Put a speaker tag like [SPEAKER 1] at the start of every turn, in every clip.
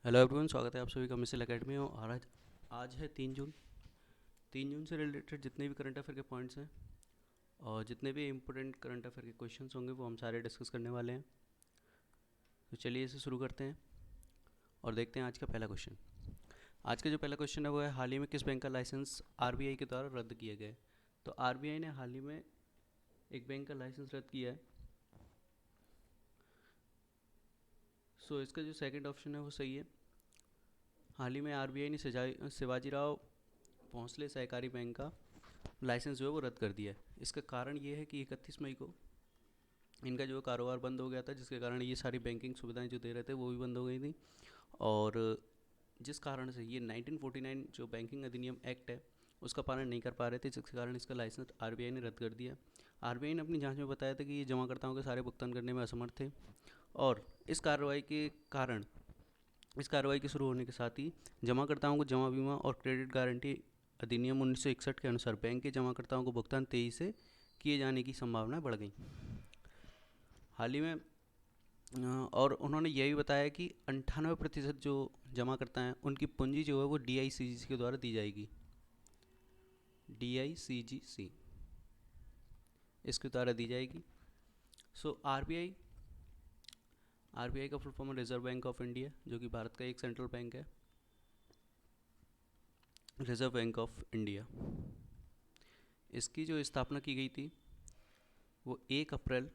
[SPEAKER 1] Hello everyone, स्वागत है आप सभी का मिसल एकेडमी में। और आज है 3 जून। 3 जून से रिलेटेड जितने भी करंट अफेयर के पॉइंट्स हैं और जितने भी इम्पोर्टेंट करंट अफेयर के क्वेश्चंस होंगे वो हम सारे डिस्कस करने वाले हैं। तो चलिए इसे शुरू करते हैं और देखते हैं आज का पहला क्वेश्चन। आज का जो पहला क्वेश्चन है वो है, हाल ही में किस बैंक का लाइसेंस आरबीआई के द्वारा रद्द किया गया है। तो आरबीआई ने हाल ही में एक बैंक का लाइसेंस रद्द किया है। सो इसका जो सेकंड ऑप्शन है वो सही है। हाल ही में आरबीआई ने शिवाजी राव भोंसले सहकारी बैंक का लाइसेंस जो है वो रद्द कर दिया है। इसका कारण ये है कि 31 मई को इनका जो कारोबार बंद हो गया था, जिसके कारण ये सारी बैंकिंग सुविधाएं जो दे रहे थे वो भी बंद हो गई थी। और जिस कारण से ये 1949 जो बैंकिंग अधिनियम एक्ट है उसका पालन नहीं कर पा रहे थे, जिसके कारण इसका लाइसेंस आरबीआई ने रद्द कर दिया। आरबीआई ने अपनी जांच में बताया था कि ये जमाकर्ताओं के सारे भुगतान करने में असमर्थ थे। और इस कार्रवाई के कारण इस कार्रवाई के शुरू होने के साथ ही जमाकर्ताओं को जमा बीमा और क्रेडिट गारंटी अधिनियम 1961 के अनुसार बैंक के जमाकर्ताओं को भुगतान तेजी से किए जाने की संभावना बढ़ गई। हाल ही में और उन्होंने यह भी बताया कि 98% जो जमाकर्ता हैं उनकी पूंजी जो है वो डीआईसीजीसी के द्वारा दी जाएगी। डीआईसीजीसी इसके द्वारा दी जाएगी। सो आरबीआई का फुल फॉर्म है रिजर्व बैंक ऑफ इंडिया, जो कि भारत का एक सेंट्रल बैंक है। रिजर्व बैंक ऑफ इंडिया, इसकी जो स्थापना की गई थी वो 1 अप्रैल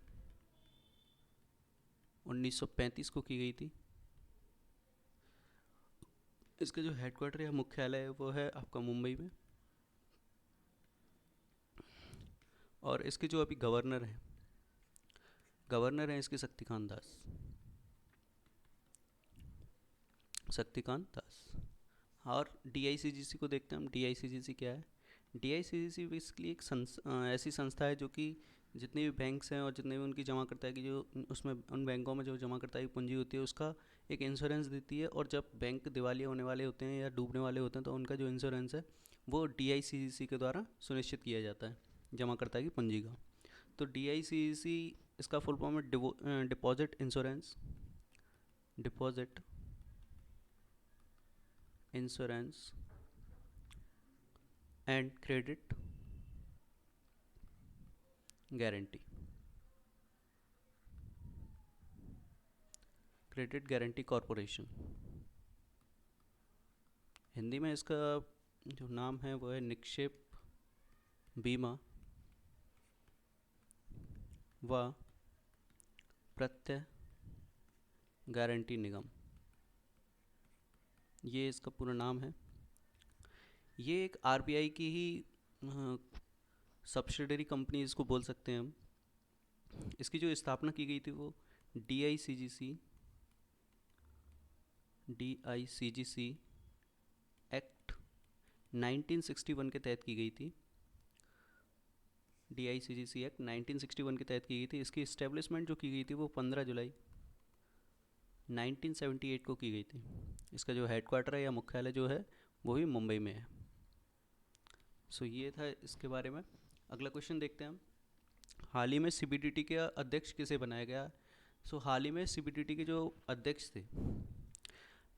[SPEAKER 1] 1935 को की गई थी। इसका जो हेडक्वार्टर या मुख्यालय है वो है आपका मुंबई में। और इसके जो अभी गवर्नर हैं इसके शक्तिकांत दास। और डीआईसीजीसी को देखते हैं हम। डीआईसीजीसी क्या है? डीआईसीजीसी बेसिकली एक ऐसी संस्था है जो कि जितने भी बैंक्स हैं और जितने भी उनकी जमाकर्ता की जो उसमें उन बैंकों में जो जमाकर्ता की पूंजी होती है उसका एक इंश्योरेंस देती है। और जब बैंक दिवालिया होने वाले होते हैं या डूबने वाले होते हैं तो उनका जो इंश्योरेंस है वो डीआईसीजीसी के द्वारा सुनिश्चित किया जाता है, जमाकर्ता की पूंजी का। तो डीआईसीजीसी इसका फुल फॉर्म है deposit insurance and guarantee credit guarantee corporation. Hindi में इसका जो नाम है वो है निक्षेप बीमा व प्रत्यय गारंटी निगम, ये इसका पूरा नाम है। ये एक आरबीआई की ही सब्सिडरी कंपनी इसको बोल सकते हैं हम। इसकी जो स्थापना की गई थी वो D I C ji C act 1961 के तहत की गई थी। डीआईसीजीसी एक्ट 1961 के तहत की गई थी। इसकी इस्टेब्लिशमेंट जो की गई थी वो 15 जुलाई 1978 को की गई थी। इसका जो हेडक्वार्टर है या मुख्यालय जो है वो भी मुंबई में है। सो ये था इसके बारे में। अगला क्वेश्चन देखते हैं हम। हाल ही में सीबीडीटी के अध्यक्ष किसे बनाया गया? सो हाल ही में सीबीडीटी के जो अध्यक्ष थे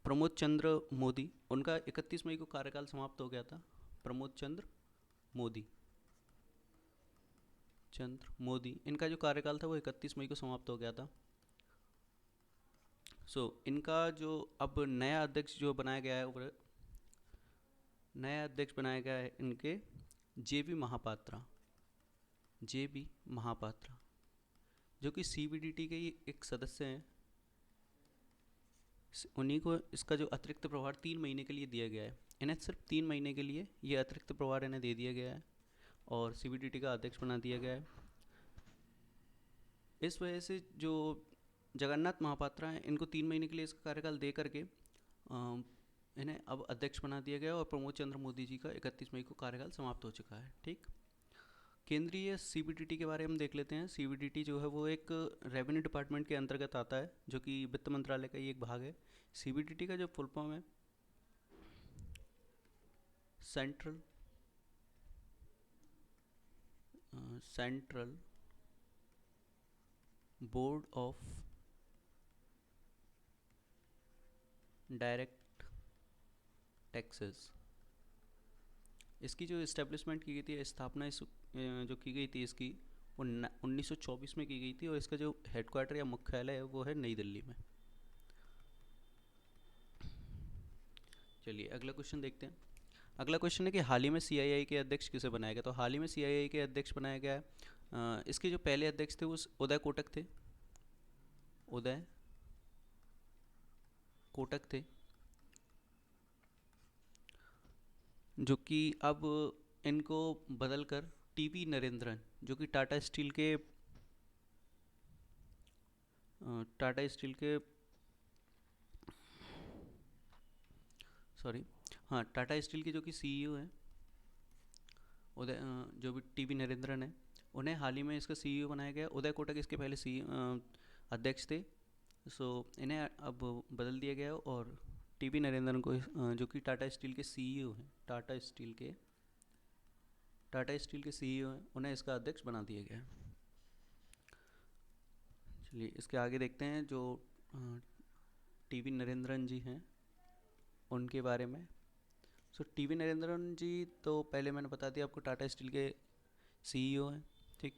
[SPEAKER 1] प्रमोद चंद्र मोदी, उनका 31 मई को कार्यकाल समाप्त हो गया था। प्रमोद चंद्र मोदी इनका जो कार्यकाल था वो 31 मई को समाप्त हो गया था। इनका जो अब नया अध्यक्ष बनाया गया है इनके जे बी महापात्रा, जो कि सीबीडीटी के ही एक सदस्य हैं। उन्हीं को इसका जो अतिरिक्त प्रभार 3 महीने के लिए दिया गया है। इन्हें सिर्फ 3 महीने के लिए ये अतिरिक्त प्रभार इन्हें दे दिया गया है और सीबीडीटी का अध्यक्ष बना दिया गया है। इस वजह से जो जगन्नाथ महापात्रा हैं इनको 3 महीने के लिए इसका कार्यकाल दे करके इन्हें अब अध्यक्ष बना दिया गया और प्रमोद चंद्र मोदी जी का 31 मई को कार्यकाल समाप्त हो चुका है। ठीक। केंद्रीय सीबीडीटी के बारे में देख लेते हैं। सीबीडीटी जो है वो एक रेवेन्यू डिपार्टमेंट के अंतर्गत आता है, जो कि वित्त मंत्रालय का ही एक भाग है। सीबीडीटी का जो फुल फॉर्म है central board of direct taxes. इसकी जो इस्टेब्लिशमेंट की गई थी, स्थापना जो की गई थी इसकी, वो 1924 में की गई थी और इसका जो हेडक्वार्टर या मुख्यालय है वो है नई दिल्ली में। चलिए अगला क्वेश्चन देखते हैं। अगला क्वेश्चन है कि हाल ही में सीआईआई के अध्यक्ष किसे बनाया गया। तो हाल ही में सीआईआई के अध्यक्ष बनाया गया है, इसके जो पहले अध्यक्ष थे वो उदय कोटक थे। उदय कोटक थे, जो कि अब इनको बदल कर टीवी नरेंद्रन, जो कि टाटा स्टील के सॉरी हाँ टाटा स्टील के जो कि सीईओ हैं, उदय जो भी टीवी नरेंद्रन है, उन्हें हाल ही में इसका सीईओ बनाया गया। उदय कोटक इसके पहले सी अध्यक्ष थे। सो इन्हें अब बदल दिया गया और टीवी नरेंद्रन को जो कि टाटा स्टील के सीईओ हैं, उन्हें इसका अध्यक्ष बना दिया गया है। चलिए इसके आगे देखते हैं जो टीवी नरेंद्रन जी हैं उनके बारे में। सो टीवी नरेंद्रन जी तो पहले मैंने बता दिया आपको, टाटा स्टील के सीईओ हैं, ठीक।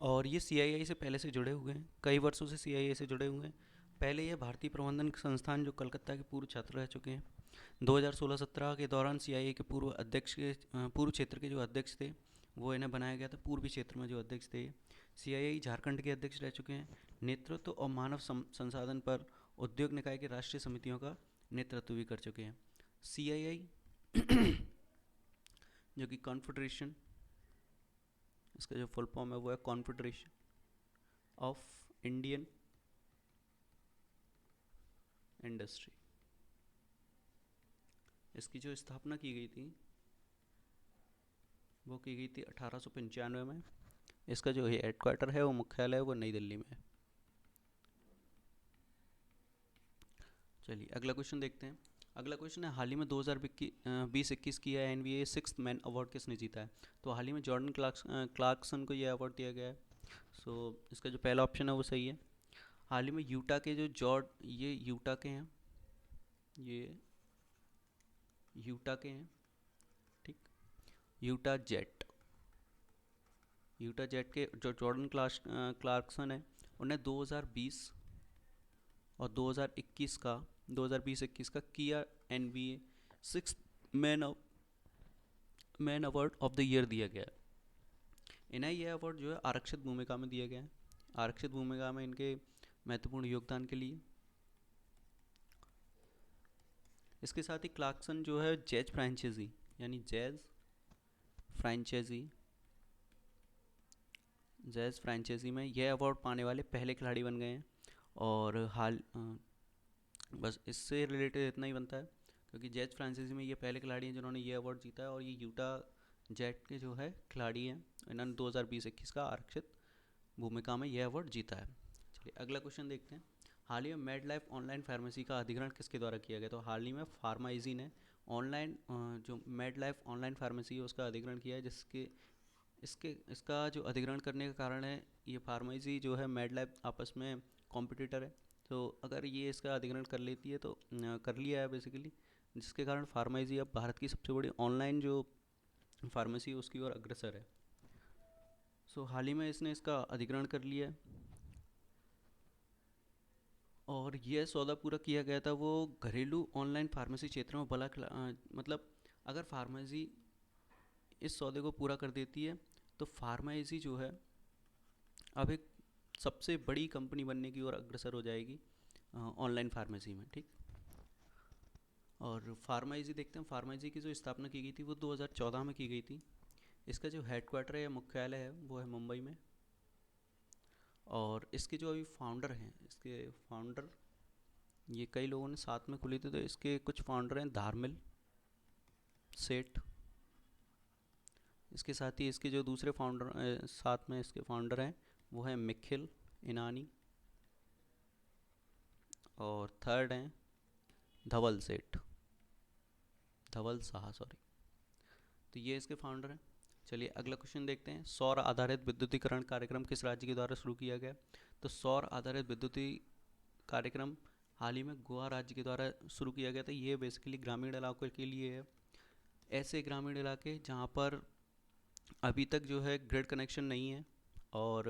[SPEAKER 1] और ये सीआईआई से पहले से जुड़े हुए हैं, कई वर्षों से सीआईआई से जुड़े हुए हैं। पहले ये भारतीय प्रबंधन संस्थान जो कलकत्ता के पूर्व छात्र रह चुके हैं। 2016-17 के दौरान सीआईआई के पूर्व क्षेत्र के जो अध्यक्ष थे वो इन्हें बनाया गया था। पूर्वी क्षेत्र में जो अध्यक्ष थे, सीआईआई झारखंड के अध्यक्ष रह चुके हैं। नेतृत्व और मानव संसाधन पर उद्योग निकाय की राष्ट्रीय समितियों का नेतृत्व भी कर चुके हैं। सीआईआई जो कि कॉन्फेडरेशन, इसका जो फुल फॉर्म है वो है कॉन्फेडरेशन ऑफ इंडियन इंडस्ट्री। इसकी जो स्थापना की गई थी वो की गई थी 1895 में। इसका जो हेडक्वार्टर है वो मुख्यालय है वो नई दिल्ली में है। चलिए अगला क्वेश्चन देखते हैं। अगला क्वेश्चन है, हाल ही में 2020-21 की एनबीए सिक्स्थ मैन अवार्ड किसने जीता है। तो हाल ही में जॉर्डन क्लार्कसन को यह अवार्ड दिया गया है। सो इसका जो पहला ऑप्शन है वो सही है। हाल ही में यूटा के जो ये यूटा के हैं, ये यूटा के हैं, ठीक। यूटा जेट के जो जॉर्डन क्लार्कसन है, उन्हें 2020 और 2020-21 का किया NBA six man award of the year दिया गया है। इन्हें यह अवार्ड जो है आरक्षित भूमिका में दिया गया है, आरक्षित भूमिका में इनके महत्वपूर्ण योगदान के लिए। इसके साथ ही क्लार्कसन जो है जैज फ्रैंचाइजी में यह अवार्ड पाने वाले पहले खिलाड़ी बन गए हैं। और बस इससे रिलेटेड इतना ही बनता है, क्योंकि जैज फ्रांसीसी में ये पहले खिलाड़ी हैं जिन्होंने ये अवार्ड जीता है, और ये यूटा जेट के जो है खिलाड़ी हैं, इन्होंने 2020-21 का आरक्षित भूमिका में यह अवार्ड जीता है। चलिए अगला क्वेश्चन देखते हैं। हाल ही में मेड लाइफ ऑनलाइन फार्मेसी का अधिग्रहण किसके द्वारा किया गया। तो हाल ही में फार्माइजी ने जो मेड लाइफ ऑनलाइन फार्मेसी है उसका अधिग्रहण किया है, इसका जो अधिग्रहण करने का कारण है, ये फार्माइजी जो है मेड लाइफ आपस में कॉम्पिटिटर है। तो अगर ये इसका अधिग्रहण कर लेती है तो कर लिया है बेसिकली, जिसके कारण फार्माइजी अब भारत की सबसे बड़ी ऑनलाइन जो फार्मेसी है उसकी ओर अग्रसर है। सो हाल ही में इसने इसका अधिग्रहण कर लिया है, और यह सौदा पूरा किया गया था वो घरेलू ऑनलाइन फार्मेसी क्षेत्र में मतलब अगर फार्मेसी इस सौदे को पूरा कर देती है तो फार्माइजी जो है अब एक सबसे बड़ी कंपनी बनने की ओर अग्रसर हो जाएगी ऑनलाइन फार्मेसी में, ठीक। और फार्माइजी देखते हैं। फार्माइजी की जो स्थापना की गई थी वो 2014 में की गई थी। इसका जो हेडक्वार्टर है या मुख्यालय है वो है मुंबई में। और इसके जो अभी फाउंडर हैं, ये कई लोगों ने साथ में खुली थी, तो इसके कुछ फाउंडर हैं धार्मिल सेठ। इसके साथ ही इसके जो दूसरे साथ में इसके फाउंडर हैं वो है मिखिल इनानी, और थर्ड हैं धवल शाह सॉरी। तो ये इसके फाउंडर हैं। चलिए अगला क्वेश्चन देखते हैं। सौर आधारित विद्युतीकरण कार्यक्रम किस राज्य के द्वारा शुरू किया गया। तो सौर आधारित विद्युतीय कार्यक्रम हाल ही में गोवा राज्य के द्वारा शुरू किया गया था। ये बेसिकली ग्रामीण इलाकों के लिए है। ऐसे ग्रामीण इलाके जहाँ पर अभी तक जो है ग्रिड कनेक्शन नहीं है और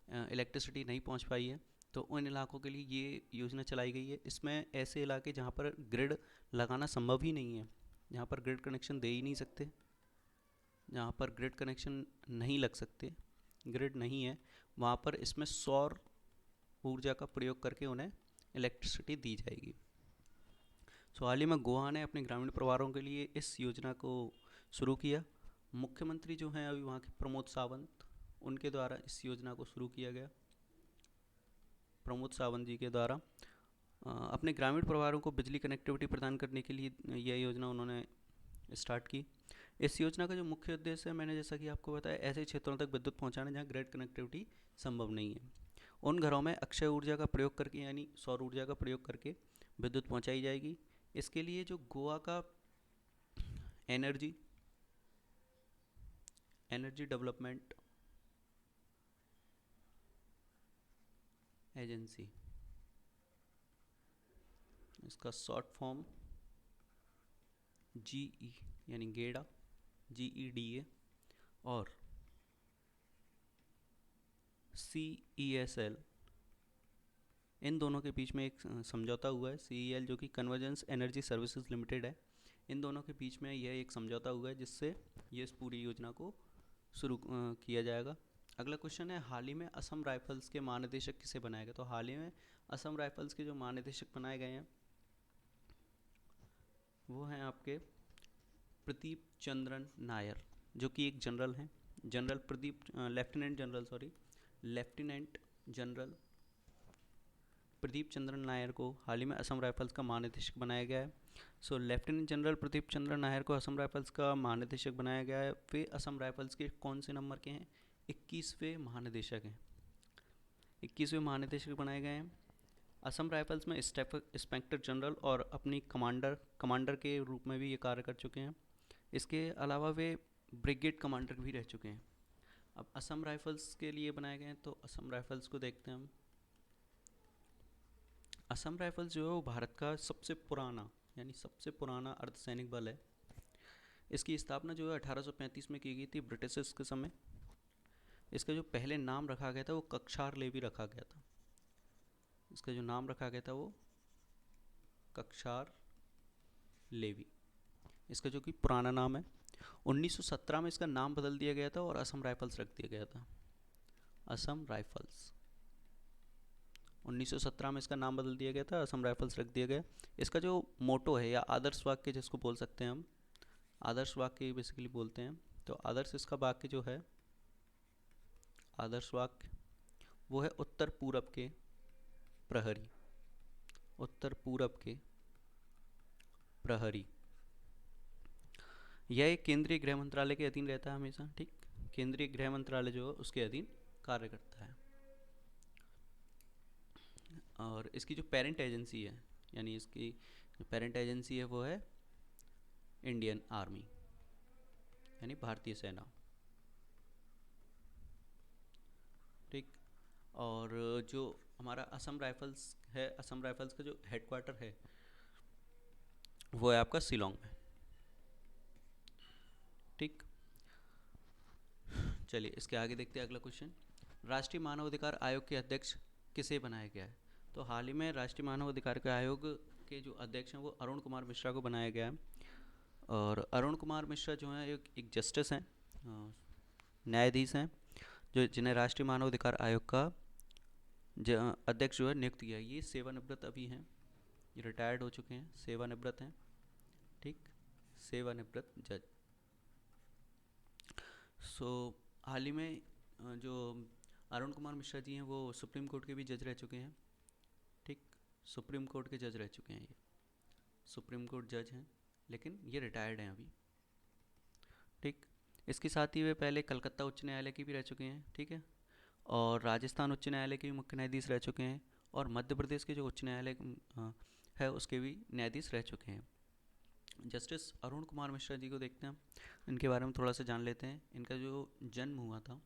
[SPEAKER 1] इलेक्ट्रिसिटी नहीं पहुँच पाई है, तो उन इलाकों के लिए ये योजना चलाई गई है। इसमें ऐसे इलाके जहाँ पर ग्रिड लगाना संभव ही नहीं है, जहाँ पर ग्रिड कनेक्शन दे ही नहीं सकते, जहाँ पर ग्रिड कनेक्शन नहीं लग सकते, ग्रिड नहीं है, वहाँ पर इसमें सौर ऊर्जा का प्रयोग करके उन्हें इलेक्ट्रिसिटी दी जाएगी। सो हाल ही में गोवा ने अपने ग्रामीण परिवारों के लिए इस योजना को शुरू किया। मुख्यमंत्री जो हैं अभी वहाँ के प्रमोद सावंत, उनके द्वारा इस योजना को शुरू किया गया। प्रमोद सावंत जी के द्वारा अपने ग्रामीण परिवारों को बिजली कनेक्टिविटी प्रदान करने के लिए यह योजना उन्होंने स्टार्ट की। इस योजना का जो मुख्य उद्देश्य है, मैंने जैसा कि आपको बताया, ऐसे क्षेत्रों तक विद्युत पहुंचाना जहां ग्रिड कनेक्टिविटी संभव नहीं है। उन घरों में अक्षय ऊर्जा का प्रयोग करके, यानी सौर ऊर्जा का प्रयोग करके विद्युत पहुंचाई जाएगी। इसके लिए जो गोवा का एनर्जी एनर्जी डेवलपमेंट एजेंसी, इसका शॉर्ट फॉर्म GE यानी गेडा, GEDA, और CESL, इन दोनों के बीच में एक समझौता हुआ है। CEL जो कि कन्वर्जेंस एनर्जी सर्विसेज लिमिटेड है, इन दोनों के बीच में यह एक समझौता हुआ है जिससे ये इस पूरी योजना को शुरू किया जाएगा। अगला क्वेश्चन है, हाल ही में असम राइफल्स के महानिदेशक किसे बनाया गया? तो हाल ही में असम राइफल्स के जो महानिदेशक बनाए गए हैं वो हैं आपके प्रदीप चंद्रन नायर, जो कि एक जनरल हैं। General Pradeep lieutenant general Pradeep Chandran Nair को हाल ही में असम राइफल्स का महानिदेशक बनाया गया है। सो लेफ्टिनेंट जनरल प्रदीप चंद्रन नायर को असम राइफल्स का महानिदेशक बनाया गया है। वे असम राइफल्स के कौन से नंबर के हैं? 21वें महानिदेशक हैं। 21वें महानिदेशक बनाए गए हैं। असम राइफल्स में स्टेफ इंस्पेक्टर जनरल और अपनी कमांडर के रूप में भी ये कार्य कर चुके हैं। इसके अलावा वे ब्रिगेड कमांडर भी रह चुके हैं। अब असम राइफल्स के लिए बनाए गए हैं, तो असम राइफल्स को देखते हैं हम। असम राइफल्स जो है वो भारत का सबसे पुराना अर्धसैनिक बल है। इसकी स्थापना जो है 1835 में की गई थी ब्रिटिशर्स के समय। इसका जो पहले नाम रखा गया था वो कक्षार लेवी रखा गया था। इसका जो नाम रखा गया था वो कक्षार लेवी, इसका जो कि पुराना नाम है। 1917 में इसका नाम बदल दिया गया था और असम राइफल्स रख दिया गया था। असम राइफल्स 1917 में इसका नाम बदल दिया गया था, असम राइफल्स रख दिया गया। इसका जो मोटो है या आदर्श वाक्य जिसको बोल सकते हैं हम, आदर्श वाक्य बेसिकली बोलते हैं, तो आदर्श इसका वाक्य जो है, आदर्श वाक्य वो है उत्तर पूरब के प्रहरी। उत्तर पूरब के प्रहरी। यह एक केंद्रीय गृह मंत्रालय के अधीन रहता है हमेशा। ठीक, केंद्रीय गृह मंत्रालय जो है उसके अधीन कार्य करता है। और इसकी जो पेरेंट एजेंसी है, यानी इसकी जो पेरेंट एजेंसी है वो है इंडियन आर्मी, यानी भारतीय सेना। ठीक, और जो हमारा असम राइफल्स है, असम राइफल्स का जो हेडक्वार्टर है वो है आपका शिलोंग में। ठीक, चलिए इसके आगे देखते हैं अगला क्वेश्चन। राष्ट्रीय मानव अधिकार आयोग के अध्यक्ष किसे बनाया गया है? तो हाल ही में राष्ट्रीय मानव अधिकार के आयोग के जो अध्यक्ष हैं वो अरुण कुमार मिश्रा को बनाया गया है। और अरुण कुमार मिश्रा जो हैं एक जस्टिस हैं, न्यायाधीश हैं, जो जिन्हें राष्ट्रीय मानव अधिकार आयोग का अध्यक्ष जो है नियुक्त किया है। ये सेवानिवृत्त अभी हैं, ये रिटायर्ड हो चुके हैं, सेवानिवृत्त हैं। ठीक, सेवानिवृत्त जज। हाल ही में जो अरुण कुमार मिश्रा जी हैं वो सुप्रीम कोर्ट के भी जज रह चुके हैं। ठीक, सुप्रीम कोर्ट के जज रह चुके हैं, ये सुप्रीम कोर्ट जज हैं, लेकिन ये रिटायर्ड हैं अभी। ठीक, इसके साथ ही वे पहले कलकत्ता उच्च न्यायालय के भी रह चुके हैं। ठीक है, और राजस्थान उच्च न्यायालय के भी मुख्य न्यायाधीश रह चुके हैं, और मध्य प्रदेश के जो उच्च न्यायालय है उसके भी न्यायाधीश रह चुके हैं। जस्टिस अरुण कुमार मिश्रा जी को देखते हैं, इनके बारे में थोड़ा सा जान लेते हैं। इनका जो जन्म हुआ था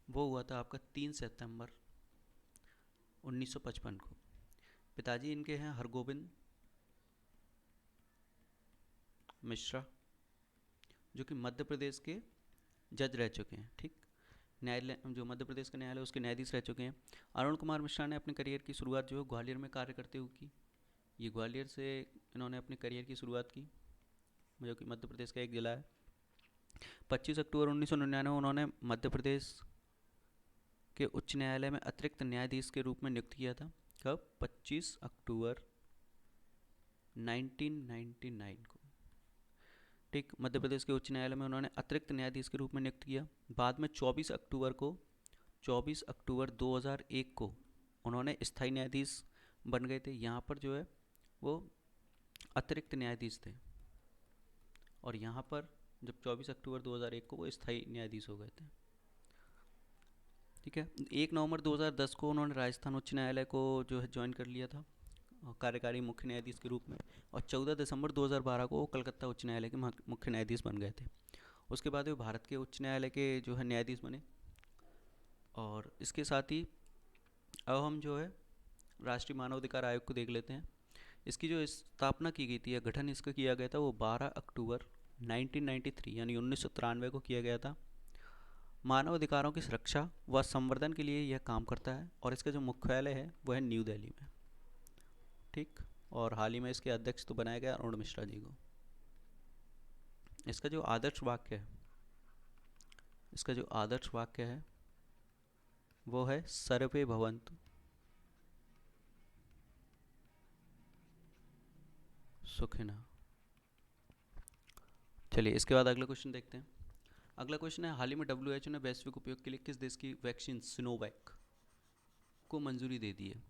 [SPEAKER 1] वो हुआ था आपका 3 सितंबर 1955 को। पिताजी इनके हैं हरगोविंद मिश्रा, जो कि मध्य प्रदेश के जज रह चुके हैं। ठीक, न्यायालय जो मध्य प्रदेश का न्यायालय उसके न्यायाधीश रह चुके हैं। अरुण कुमार मिश्रा ने अपने करियर की शुरुआत जो है ग्वालियर में कार्य करते हुए की। ये ग्वालियर से इन्होंने अपने करियर की शुरुआत की, जो कि मध्य प्रदेश का एक जिला है। 25 अक्टूबर 1999 उन्होंने मध्य प्रदेश के उच्च न्यायालय में अतिरिक्त न्यायाधीश के रूप में नियुक्त किया था। कब? 25 अक्टूबर 1999 को। ठीक, मध्य प्रदेश के उच्च न्यायालय में उन्होंने अतिरिक्त न्यायाधीश के रूप में नियुक्त किया। बाद में 24 अक्टूबर 2001 को उन्होंने स्थायी न्यायाधीश बन गए थे। यहाँ पर जो है वो अतिरिक्त न्यायाधीश थे, और यहाँ पर जब 24 अक्टूबर 2001 को वो स्थायी न्यायाधीश हो गए थे। ठीक है, 1 नवंबर 2010 को उन्होंने राजस्थान उच्च न्यायालय को जो है ज्वाइन कर लिया था कार्यकारी मुख्य न्यायाधीश के रूप में, और 14 दिसंबर 2012 को वो कलकत्ता उच्च न्यायालय के मुख्य न्यायाधीश बन गए थे। उसके बाद वो भारत के उच्च न्यायालय के जो है न्यायाधीश बने। और इसके साथ ही अब हम जो है राष्ट्रीय मानवाधिकार आयोग को देख लेते हैं। इसकी जो स्थापना की गई थी या गठन इसका किया गया था वो 12 अक्टूबर 1993 यानी 1993 को किया गया था। मानव अधिकारों की सुरक्षा व संवर्धन के लिए यह काम करता है, और इसका जो मुख्यालय है वो है न्यू दिल्ली में। ठीक, और हाल ही में इसके अध्यक्ष तो बनाया गया अरुण मिश्रा जी को। इसका जो आदर्श वाक्य है वो है सर्वे भवन्तु सुखिनः। चलिए इसके बाद अगला क्वेश्चन देखते हैं। अगला क्वेश्चन है, हाल ही में WHO ने वैश्विक उपयोग के लिए किस देश की वैक्सीन सिनोवैक को मंजूरी दे दी है?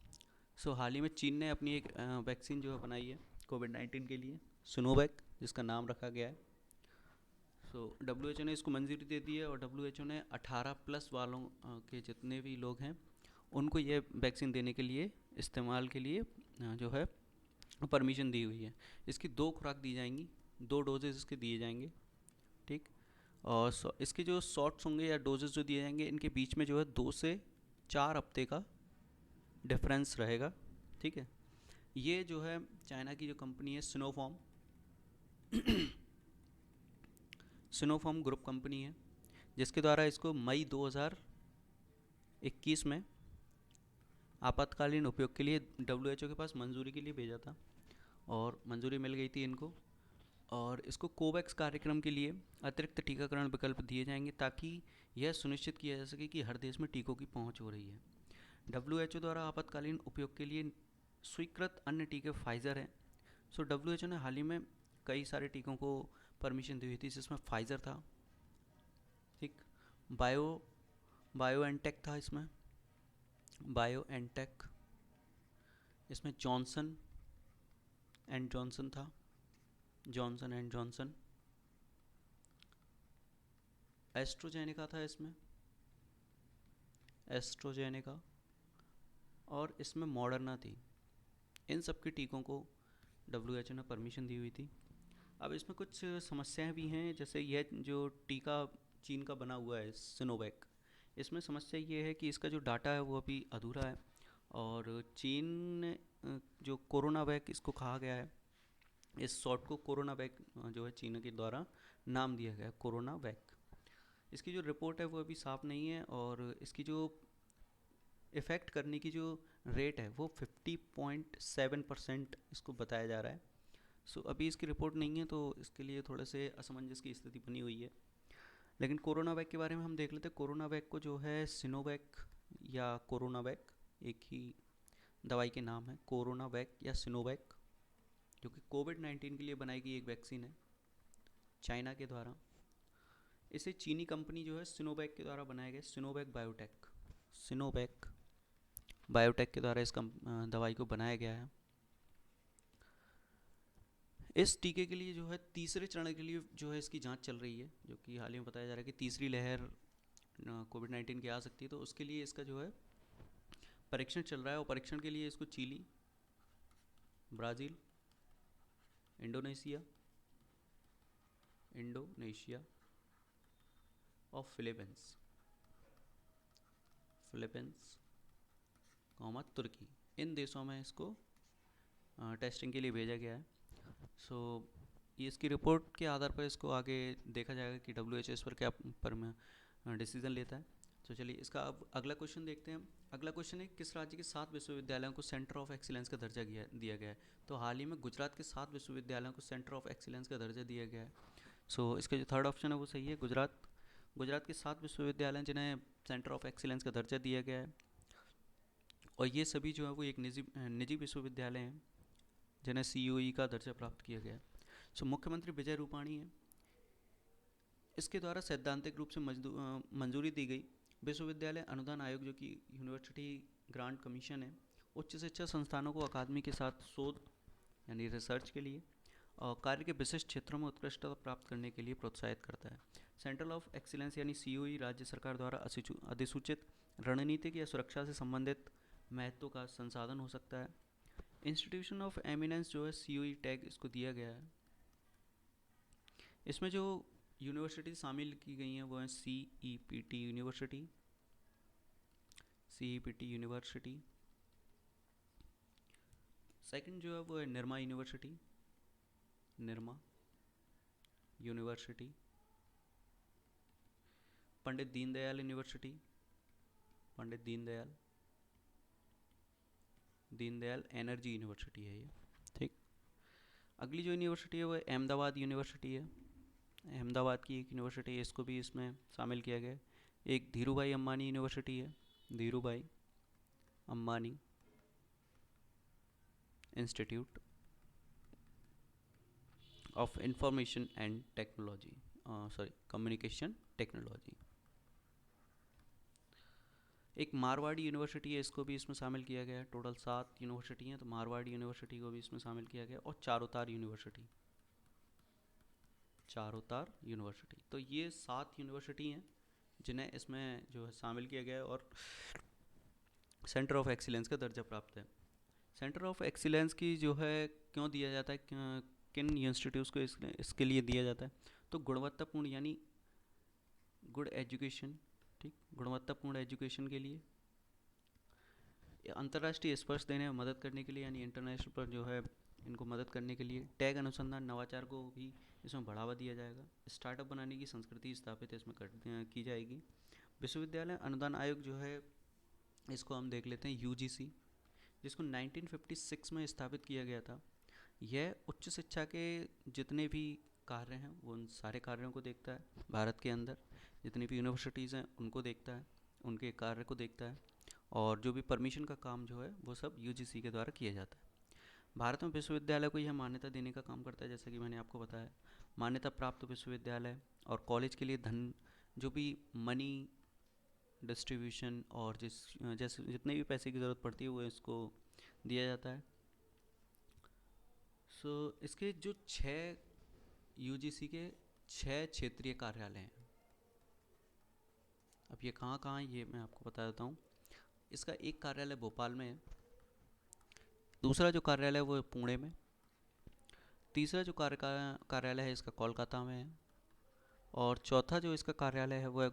[SPEAKER 1] हाल ही में चीन ने अपनी एक वैक्सीन जो है बनाई है कोविड-19 के लिए, सिनोवैक, जिसका नाम रखा गया है। WHO ने इसको मंजूरी दे दी है, और WHO ने 18+ वालों के जितने भी लोग हैं उनको ये वैक्सीन देने के लिए, इस्तेमाल के लिए जो है परमिशन दी हुई है। इसकी 2 खुराक दी जाएंगी, 2 डोजेज इसके दिए जाएंगे। ठीक, और इसके जो शॉट्स होंगे या डोजेज जो दिए जाएंगे, इनके बीच में जो है 2 से 4 हफ्ते का डिफरेंस रहेगा। ठीक है, ये जो है चाइना की जो कंपनी है सिनोफार्म ग्रुप कंपनी है, जिसके द्वारा इसको मई 2021 में आपातकालीन उपयोग के लिए WHO के पास मंजूरी के लिए भेजा था, और मंजूरी मिल गई थी इनको। और इसको कोवैक्स कार्यक्रम के लिए अतिरिक्त टीकाकरण विकल्प दिए जाएंगे, ताकि यह सुनिश्चित किया जा सके कि हर देश में टीकों की पहुंच हो रही है। WHO द्वारा आपातकालीन उपयोग के लिए स्वीकृत अन्य टीके फाइज़र हैं। WHO ने हाल ही में कई सारे टीकों को परमिशन दी हुई थी, जिसमें फाइज़र था। ठीक, बायोएनटेक था, इसमें बायोएनटेक, इसमें जॉनसन एंड जॉनसन था, जॉनसन एंड जॉनसन, एस्ट्रोजेनेका था इसमें, एस्ट्रोजेनेका, और इसमें मॉडर्ना थी। इन सब के टीकों को WHO ने परमिशन दी हुई थी। अब इसमें कुछ समस्याएं भी हैं, जैसे यह जो टीका चीन का बना हुआ है सिनोवैक, इसमें समस्या ये है कि इसका जो डाटा है वो अभी अधूरा है, और चीन ने जो कोरोना वैक इसको कहा गया है, इस शॉट को कोरोना वैक जो है चीन के द्वारा नाम दिया गया है, कोरोना वैक। इसकी जो रिपोर्ट है वो अभी साफ नहीं है, और इसकी जो इफ़ेक्ट करने की जो रेट है वो 50.7% इसको बताया जा रहा है। अभी इसकी रिपोर्ट नहीं है, तो इसके लिए थोड़े से असमंजस की स्थिति बनी हुई है। लेकिन कोरोना वैक के बारे में हम देख लेते हैं। कोरोना वैक को जो है सिनोवैक या कोरोना वैक, एक ही दवाई के नाम है, कोरोना वैक या सिनोवैक, जो कि कोविड-19 के लिए बनाई गई एक वैक्सीन है चाइना के द्वारा। इसे चीनी कंपनी जो है सिनोवैक के द्वारा बनाया गया, सिनोवैक बायोटेक के द्वारा इस दवाई को बनाया गया है। इस टीके के लिए जो है तीसरे चरण के लिए जो है इसकी जांच चल रही है, जो कि हाल ही में बताया जा रहा है कि तीसरी लहर कोविड-19 की आ सकती है, तो उसके लिए इसका जो है परीक्षण चल रहा है। और परीक्षण के लिए इसको चिली, ब्राज़ील, इंडोनेशिया और फिलीपींस, तुर्की, इन देशों में इसको टेस्टिंग के लिए भेजा गया है। सो ये इसकी रिपोर्ट के आधार पर इसको आगे देखा जाएगा कि WHO इस पर क्या पर में डिसीजन लेता है। तो चलिए इसका अब अगला क्वेश्चन देखते हैं। अगला क्वेश्चन है किस राज्य के 7 विश्वविद्यालयों को सेंटर ऑफ एक्सीलेंस का दर्जा दिया गया है। तो हाल ही में गुजरात के 7 विश्वविद्यालयों को सेंटर ऑफ एक्सीलेंस का दर्जा दिया गया है। सो इसका जो थर्ड ऑप्शन है वो सही है, गुजरात। गुजरात के 7 विश्वविद्यालय जिन्हें सेंटर ऑफ एक्सीलेंस का दर्जा दिया गया है, और ये सभी जो है वो एक निजी निजी विश्वविद्यालय हैं जिन्हें COE का दर्जा प्राप्त किया गया है। सो मुख्यमंत्री विजय रूपाणी है, इसके द्वारा सैद्धांतिक रूप से मंजूरी दी गई विश्वविद्यालय अनुदान आयोग, जो कि यूनिवर्सिटी ग्रांट कमीशन है, उच्च शिक्षा संस्थानों को अकादमी के साथ शोध यानी रिसर्च के लिए और कार्य के विशिष्ट क्षेत्रों में उत्कृष्टता प्राप्त करने के लिए प्रोत्साहित करता है। सेंट्रल ऑफ एक्सीलेंस यानी COE राज्य सरकार द्वारा अधिसूचित रणनीतिक या सुरक्षा से संबंधित महत्व का संसाधन हो सकता है। इंस्टीट्यूशन ऑफ एमिनेंस जो है COE टैग इसको दिया गया है। इसमें जो यूनिवर्सिटी शामिल की गई हैं वो हैं CEPT यूनिवर्सिटी, सेकंड जो है वो है Nirma university, Pandit Deendayal university, Pandit Deendayal energy university है ये, ठीक। अगली जो यूनिवर्सिटी है वो अहमदाबाद यूनिवर्सिटी है, अहमदाबाद की एक यूनिवर्सिटी है, इसको भी इसमें शामिल किया गया है। एक धीरूभाई अम्बानी यूनिवर्सिटी है, Dhirubhai Ambani institute of information and technology, communication technology. एक मारवाड़ी यूनिवर्सिटी है, इसको भी इसमें शामिल किया गया है। टोटल 7 यूनिवर्सिटी हैं, तो मारवाड़ी यूनिवर्सिटी को भी इसमें शामिल किया गया। और चारोतार यूनिवर्सिटी, तो ये 7 यूनिवर्सिटी हैं जिन्हें इसमें जो है शामिल किया गया है और सेंटर ऑफ एक्सीलेंस का दर्जा प्राप्त है। सेंटर ऑफ एक्सीलेंस की जो है क्यों दिया जाता है, किन इंस्टीट्यूट्स को इसके लिए दिया जाता है, तो गुणवत्तापूर्ण यानी गुड एजुकेशन, ठीक, गुणवत्तापूर्ण एजुकेशन के लिए, अंतर्राष्ट्रीय स्पर्श देने में मदद करने के लिए यानी इंटरनेशनल पर जो है इनको मदद करने के लिए, टैग अनुसंधान नवाचार को भी इसमें बढ़ावा दिया जाएगा, स्टार्टअप बनाने की संस्कृति स्थापित इसमें की जाएगी। विश्वविद्यालय अनुदान आयोग जो है इसको हम देख लेते हैं, UGC, जिसको 1956 में स्थापित किया गया था। यह उच्च शिक्षा के जितने भी कार्य हैं वो उन सारे कार्यों को देखता है, भारत के अंदर जितनी भी यूनिवर्सिटीज़ हैं उनको देखता है, उनके कार्य को देखता है, और जो भी परमिशन का काम जो है वो सब UGC के द्वारा किया जाता है। भारत में विश्वविद्यालय को यह मान्यता देने का काम करता है, जैसा कि मैंने आपको बताया, मान्यता प्राप्त विश्वविद्यालय और कॉलेज के लिए धन, जो भी मनी डिस्ट्रीब्यूशन और जैसे जितने भी पैसे की ज़रूरत पड़ती है वो इसको दिया जाता है। इसके जो 6 UGC के 6 क्षेत्रीय कार्यालय हैं। अब ये कहाँ कहाँ ये मैं आपको बता देता हूँ। इसका एक कार्यालय भोपाल में है, दूसरा जो कार्यालय है वो पुणे में, तीसरा जो कार्यालय है इसका कोलकाता में है, और चौथा जो इसका कार्यालय है वो है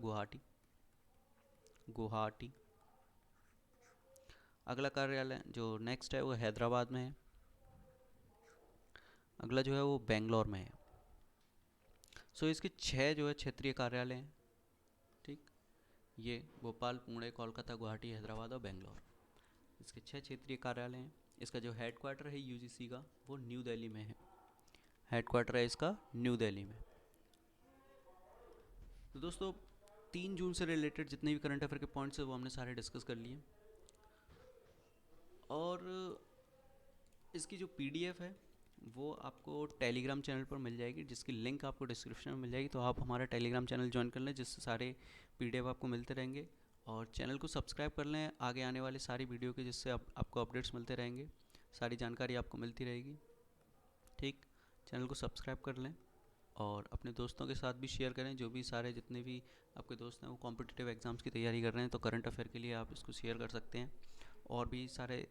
[SPEAKER 1] गुवाहाटी। अगला कार्यालय जो नेक्स्ट है वो हैदराबाद में है, अगला जो है वो बेंगलोर में है। इसके 6 जो है क्षेत्रीय कार्यालय हैं, ठीक, ये भोपाल, पुणे, कोलकाता, गुवाहाटी, हैदराबाद और बेंगलोर, इसके 6 क्षेत्रीय कार्यालय हैं। इसका जो हेडक्वार्टर है UGC का वो न्यू दिल्ली में है, हेडक्वार्टर है इसका न्यू दिल्ली में। तो दोस्तों 3 जून से रिलेटेड जितने भी करंट अफेयर के पॉइंट्स हैं वो हमने सारे डिस्कस कर लिए, और इसकी जो PDF है वो आपको टेलीग्राम चैनल पर मिल जाएगी, जिसकी लिंक आपको डिस्क्रिप्शन में मिल जाएगी। तो आप हमारा टेलीग्राम चैनल ज्वाइन कर लें, जिससे सारे PDF आपको मिलते रहेंगे, और चैनल को सब्सक्राइब कर लें आगे आने वाली सारी वीडियो के, जिससे आपको अपडेट्स मिलते रहेंगे, सारी जानकारी आपको मिलती रहेगी, ठीक। चैनल को सब्सक्राइब कर लें और अपने दोस्तों के साथ भी शेयर करें, जो भी सारे जितने भी आपके दोस्त हैं वो कॉम्पिटिटिव एग्ज़ाम्स की तैयारी कर रहे हैं, तो करंट अफेयर के लिए आप इसको शेयर कर सकते हैं। और भी सारे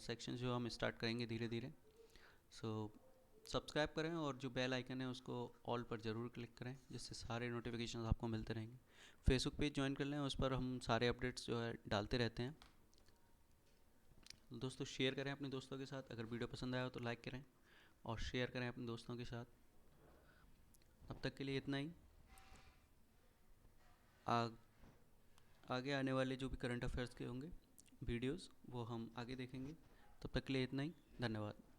[SPEAKER 1] सेक्शन जो हम स्टार्ट करेंगे धीरे धीरे। सब्सक्राइब करें और जो बेल आइकन है उसको ऑल पर ज़रूर क्लिक करें, जिससे सारे नोटिफिकेशन आपको मिलते रहेंगे। फेसबुक पेज ज्वाइन कर लें, उस पर हम सारे अपडेट्स जो है डालते रहते हैं। तो दोस्तों शेयर करें अपने दोस्तों के साथ, अगर वीडियो पसंद आया हो तो लाइक करें और शेयर करें अपने दोस्तों के साथ। अब तक के लिए इतना ही। आ, आगे आने वाले जो भी करंट अफेयर्स के होंगे वीडियोस वो हम आगे देखेंगे। तब तक के लिए इतना ही। धन्यवाद।